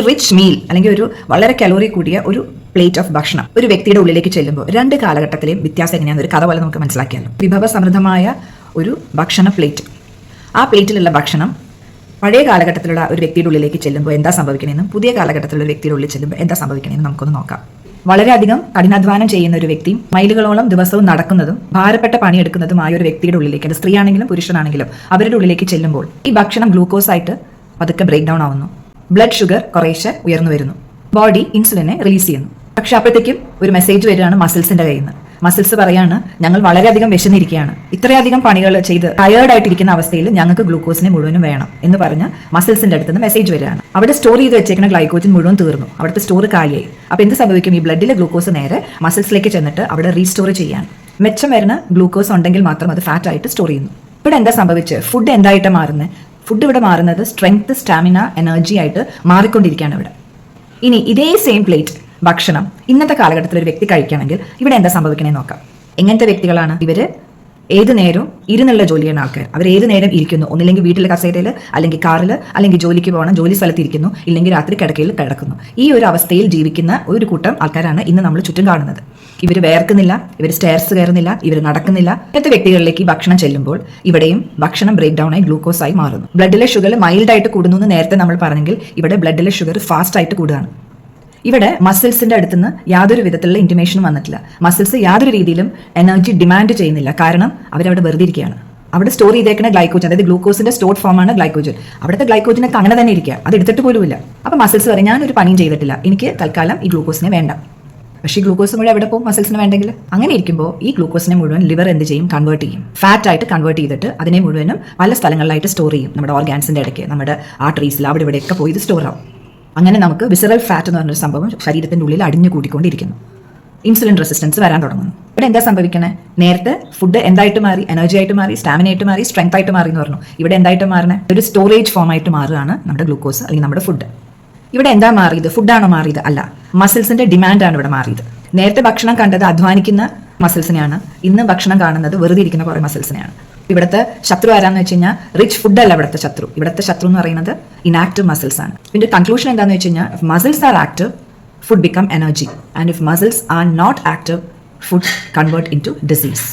Rich meal അല്ലെങ്കിൽ ഒരു വളരെ കലോറി കൂടിയ ഒരു പ്ലേറ്റ് ഓഫ് ഭക്ഷണം ഒരു വ്യക്തിയുടെ ഉള്ളിലേക്ക് ചെല്ലുമ്പോൾ രണ്ട് കാലഘട്ടത്തിലെയും വ്യത്യാസം എങ്ങനെയാണെന്ന് ഒരു കഥ പോലെ നമുക്ക് മനസ്സിലാക്കിയാലോ. വിഭവസമൃദ്ധമായ ഒരു ഭക്ഷണ പ്ലേറ്റ്, ആ പ്ലേറ്റിലുള്ള ഭക്ഷണം പഴയ കാലഘട്ടത്തിലുള്ള ഒരു വ്യക്തിയുടെ ഉള്ളിലേക്ക് ചെല്ലുമ്പോൾ എന്താ സംഭവിക്കണമെന്നും പുതിയ കാലഘട്ടത്തിലുള്ള ഒരു വ്യക്തിയുടെ ഉള്ളിൽ ചെല്ലുമ്പോൾ എന്താ സംഭവിക്കണമെന്നും നമുക്കൊന്ന് നോക്കാം. വളരെയധികം കഠിനാധ്വാനം ചെയ്യുന്ന ഒരു വ്യക്തിയും മൈലുകളോളം ദിവസവും നടക്കുന്നതും ഭാരപ്പെട്ട പണിയെടുക്കുന്നതുമായ ഒരു വ്യക്തിയുടെ ഉള്ളിലേക്ക്, അത് സ്ത്രീയാണെങ്കിലും പുരുഷനാണെങ്കിലും അവരുടെ ഉള്ളിലേക്ക് ചെല്ലുമ്പോൾ ഈ ഭക്ഷണം ഗ്ലൂക്കോസ് ആയിട്ട് പതുക്കെ ബ്രേക്ക് ഡൗൺ ആവുന്നു. ബ്ലഡ് ഷുഗർ കുറേശ്ശെ ഉയർന്നു വരുന്നു. ബോഡി ഇൻസുലിനെ റിലീസ് ചെയ്യുന്നു. പക്ഷെ അപ്പോഴത്തേക്കും ഒരു മെസ്സേജ് വരികയാണ് മസിൽസിന്റെ കയ്യിൽ നിന്ന്. മസിൽസ് പറയാണ്, ഞങ്ങൾ വളരെയധികം വിശന്നിരിക്കുകയാണ്, ഇത്രയധികം പണികൾ ചെയ്ത് ടയേർഡായിട്ടിരിക്കുന്ന അവസ്ഥയിൽ ഞങ്ങൾക്ക് ഗ്ലൂക്കോസിനെ മുഴുവനും വേണം എന്ന് പറഞ്ഞ് മസിൽസിന്റെ അടുത്ത് നിന്ന് മെസ്സേജ് വരികയാണ്. അവിടെ സ്റ്റോർ ചെയ്ത് വെച്ചേക്കുന്ന ഗ്ലൈക്കോജൻ മുഴുവൻ തീർന്നു, അവിടുത്തെ സ്റ്റോർ കാലിയായി. അപ്പോൾ എന്ത് സംഭവിക്കും? ഈ ബ്ലഡിലെ ഗ്ലൂക്കോസ് നേരെ മസിൽസിലേക്ക് ചെന്നിട്ട് അവിടെ റീസ്റ്റോർ ചെയ്യാൻ മെച്ചം വരുന്ന ഗ്ലൂക്കോസ് ഉണ്ടെങ്കിൽ മാത്രം അത് ഫാറ്റ് ആയിട്ട് സ്റ്റോർ ചെയ്യുന്നു. ഇവിടെ എന്താ സംഭവിച്ച്? ഫുഡ് എന്തായിട്ട് മാറുന്നത്? ഫുഡ് ഇവിടെ മാറുന്നത് സ്ട്രെങ്ത്, സ്റ്റാമിന, എനർജി ആയിട്ട് മാറിക്കൊണ്ടിരിക്കുകയാണ് ഇവിടെ. ഇനി ഇതേ സെയിം പ്ലേറ്റ് ഭക്ഷണം ഇന്നത്തെ കാലഘട്ടത്തിൽ ഒരു വ്യക്തി കഴിക്കുകയാണെങ്കിൽ ഇവിടെ എന്താ സംഭവിക്കണേ നോക്കാം. എങ്ങനത്തെ വ്യക്തികളാണ് ഇവര്? ഏത് നേരവും ഇരുന്നുള്ള ജോലി ചെയ്യുന്ന ആൾക്കാർ. അവർ ഏത് നേരം ഇരിക്കുന്നു, ഒന്നില്ലെങ്കിൽ വീട്ടിലെ കസേരയിൽ, അല്ലെങ്കിൽ കാറിൽ, അല്ലെങ്കിൽ ജോലിക്ക് പോകണം, ജോലി സ്ഥലത്ത് ഇരിക്കുന്നു, ഇല്ലെങ്കിൽ രാത്രി കിടക്കയിൽ കിടക്കുന്നു. ഈ ഒരു അവസ്ഥയിൽ ജീവിക്കുന്ന ഒരു കൂട്ടം ആൾക്കാരാണ് ഇന്ന് നമ്മൾ ചുറ്റും കാണുന്നത്. ഇവർ വേർക്കുന്നില്ല, ഇവർ സ്റ്റെയർസ് കയറുന്നില്ല, ഇവർ നടക്കുന്നില്ല. ഇങ്ങനത്തെ വ്യക്തികളിലേക്ക് ഈ ഭക്ഷണം ചെല്ലുമ്പോൾ ഇവിടെയും ഭക്ഷണം ബ്രേക്ക് ഡൗൺ ആയി ഗ്ലൂക്കോസ് ആയി മാറുന്നു. ബ്ലഡിലെ ഷുഗർ മൈൽഡായിട്ട് കൂടുന്നു എന്ന് നേരത്തെ നമ്മൾ പറഞ്ഞെങ്കിൽ ഇവിടെ ബ്ലഡിലെ ഷുഗർ ഫാസ്റ്റ് ആയിട്ട് കൂടുകയാണ്. ഇവിടെ മസിൽസിന്റെ അടുത്തുനിന്ന് യാതൊരു വിധത്തിലുള്ള ഇന്റിമേഷനും വന്നിട്ടില്ല. മസിൽസ് യാതൊരു രീതിയിലും എനർജി ഡിമാൻഡ് ചെയ്യുന്നില്ല, കാരണം അവരവിടെ വെറുതെ ഇരിക്കുകയാണ്. അവിടെ സ്റ്റോർ ചെയ്തേക്കുന്ന ഗ്ലൈക്കോജൻ, അതായത് ഗ്ലൂക്കോസിന്റെ സ്റ്റോർഡ് ഫോമാണ് ഗ്ലൈക്കോജൻ. അവിടുത്തെ ഗ്ലൈക്കോജനൊക്കെ അങ്ങനെ തന്നെ ഇരിക്കുക, അത് എടുത്തിട്ട് പോലുമില്ല. അപ്പോൾ മസിൽസ് പറയും, ഞാനൊരു പണിയും ചെയ്തിട്ടില്ല, എനിക്ക് തൽക്കാലം ഈ ഗ്ലൂക്കോസിനെ വേണ്ട. പക്ഷേ ഈ ഗ്ലൂക്കോസ് മുഴുവൻ എവിടെ പോകും? മസിൽസിന് വേണ്ടെങ്കിൽ. അങ്ങനെ ഇരിക്കുമ്പോൾ ഈ ഗ്ലൂക്കോസിനെ മുഴുവൻ ലിവർ എന്ത് ചെയ്യും? കൺവേർട്ട് ചെയ്യും, ഫാറ്റ് ആയിട്ട് കൺവേർട്ട് ചെയ്തിട്ട് അതിനെ മുഴുവനും പല സ്ഥലങ്ങളിലായിട്ട് സ്റ്റോർ ചെയ്യും. നമ്മുടെ ഓർഗാൻസിന്റെ ഇടയ്ക്ക്, നമ്മുടെ ആർട്ടറീസിൽ, അവിടെ ഇവിടെയൊക്കെ പോയി ഇത് സ്റ്റോർ ആവും. അങ്ങനെ നമുക്ക് വിസറൽ ഫാറ്റ് എന്ന് പറഞ്ഞൊരു സംഭവം ശരീരത്തിന്റെ ഉള്ളിൽ അടിഞ്ഞു കൂടിക്കൊണ്ടിരിക്കുന്നു. ഇൻസുലിൻ റെസിസ്റ്റൻസ് വരാൻ തുടങ്ങുന്നു. ഇവിടെ എന്താ സംഭവിക്കണേ? നേരത്തെ ഫുഡ് എന്തായിട്ട് മാറി? എനർജി ആയിട്ട് മാറി, സ്റ്റാമിന ആയിട്ട് മാറി, സ്ട്രെങ്ത് ആയിട്ട് മാറി എന്ന് പറഞ്ഞു. ഇവിടെ എന്തായിട്ട് മാറണേ? ഒരു സ്റ്റോറേജ് ഫോം ആയിട്ട് മാറുകയാണ് നമ്മുടെ ഗ്ലൂക്കോസ് അല്ലെങ്കിൽ നമ്മുടെ ഫുഡ്. ഇവിടെ എന്താ മാറിയത്? ഫുഡാണോ മാറിയത്? അല്ല, മസിൽസിന്റെ ഡിമാൻഡാണ് ഇവിടെ മാറിയത്. നേരത്തെ ഭക്ഷണം കണ്ടത് അധ്വാനിക്കുന്ന മസിൽസിനെയാണ്, ഇന്ന് ഭക്ഷണം കാണുന്നത് വെറുതെ ഇരിക്കുന്ന കുറേ മസിൽസിനെയാണ്. ഇവിടുത്തെ ശത്രു ആരാന്ന് വെച്ച് കഴിഞ്ഞാൽ റിച്ച് ഫുഡ് അല്ല ഇവിടുത്തെ ശത്രു. ഇവിടുത്തെ ശത്രു എന്ന് പറയുന്നത് ഇനാക്റ്റീവ് മസിൽസ് ആണ്. ഇതിന്റെ കൺക്ലൂഷൻ എന്താന്ന് വെച്ച് കഴിഞ്ഞാൽ, if muscles R active, food become energy, and if muscles are not active, food convert into disease.